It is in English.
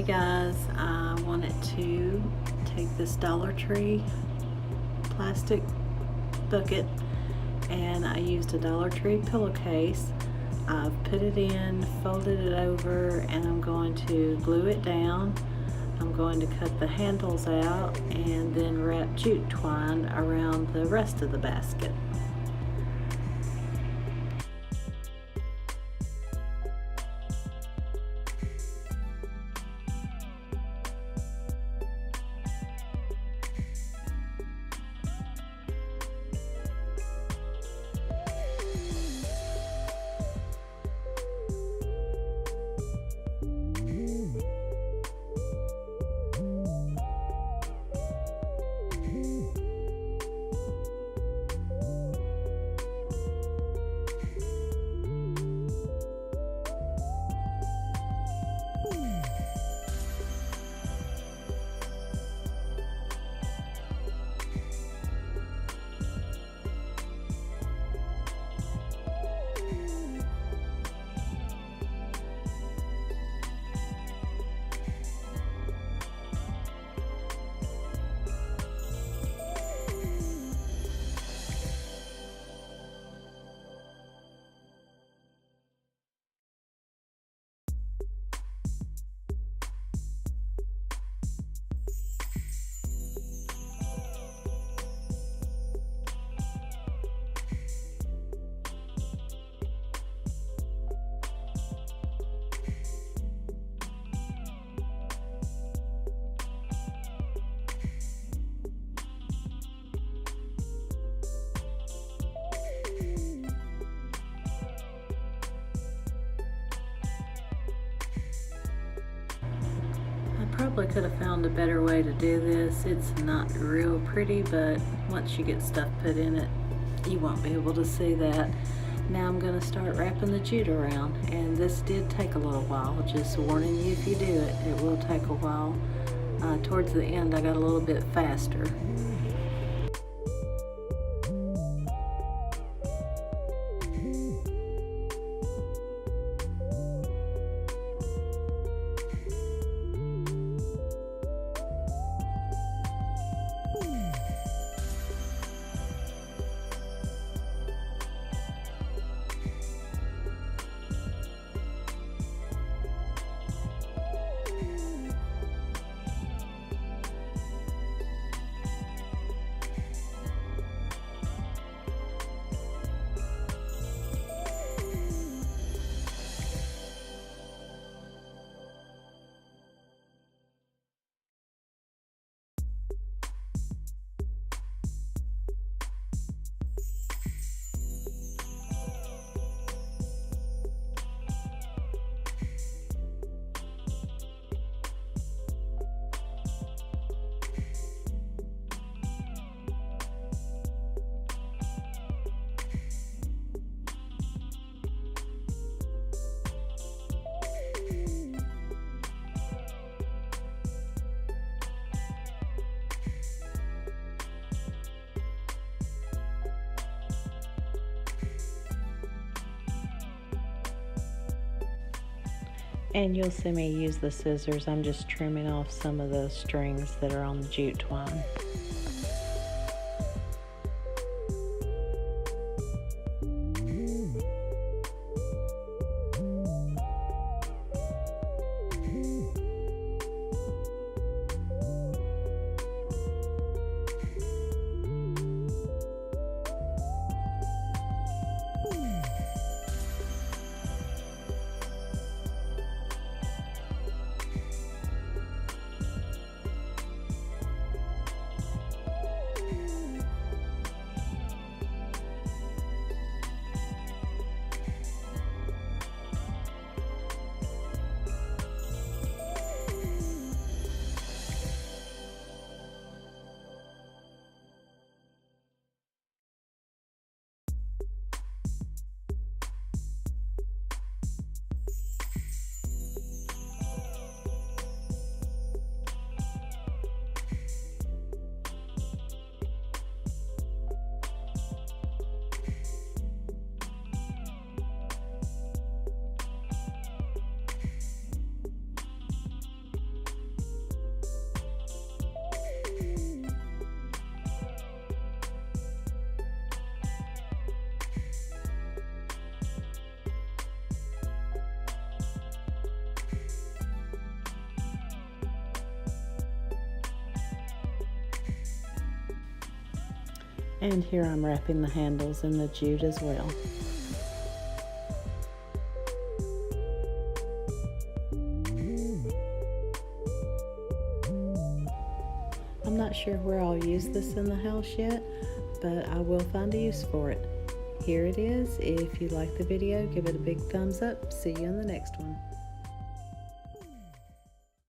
Hey guys, I wanted to take this Dollar Tree plastic bucket and I used a Dollar Tree pillowcase. I've put it in, folded it over, and I'm going to glue it down. I'm going to cut the handles out and then wrap jute twine around the rest of the basket. Probably could have found a better way to do this. It's not real pretty, but once you get stuff put in it, you won't be able to see that. Now I'm going to start wrapping the jute around, and this did take a little while. Just warning you, if you do it, it will take a while. Towards the end I got a little bit faster. And you'll see me use the scissors. I'm just trimming off some of the strings that are on the jute twine. And here I'm wrapping the handles in the jute as well. I'm not sure where I'll use this in the house yet, but I will find a use for it. Here it is. If you like the video, give it a big thumbs up. See you in the next one.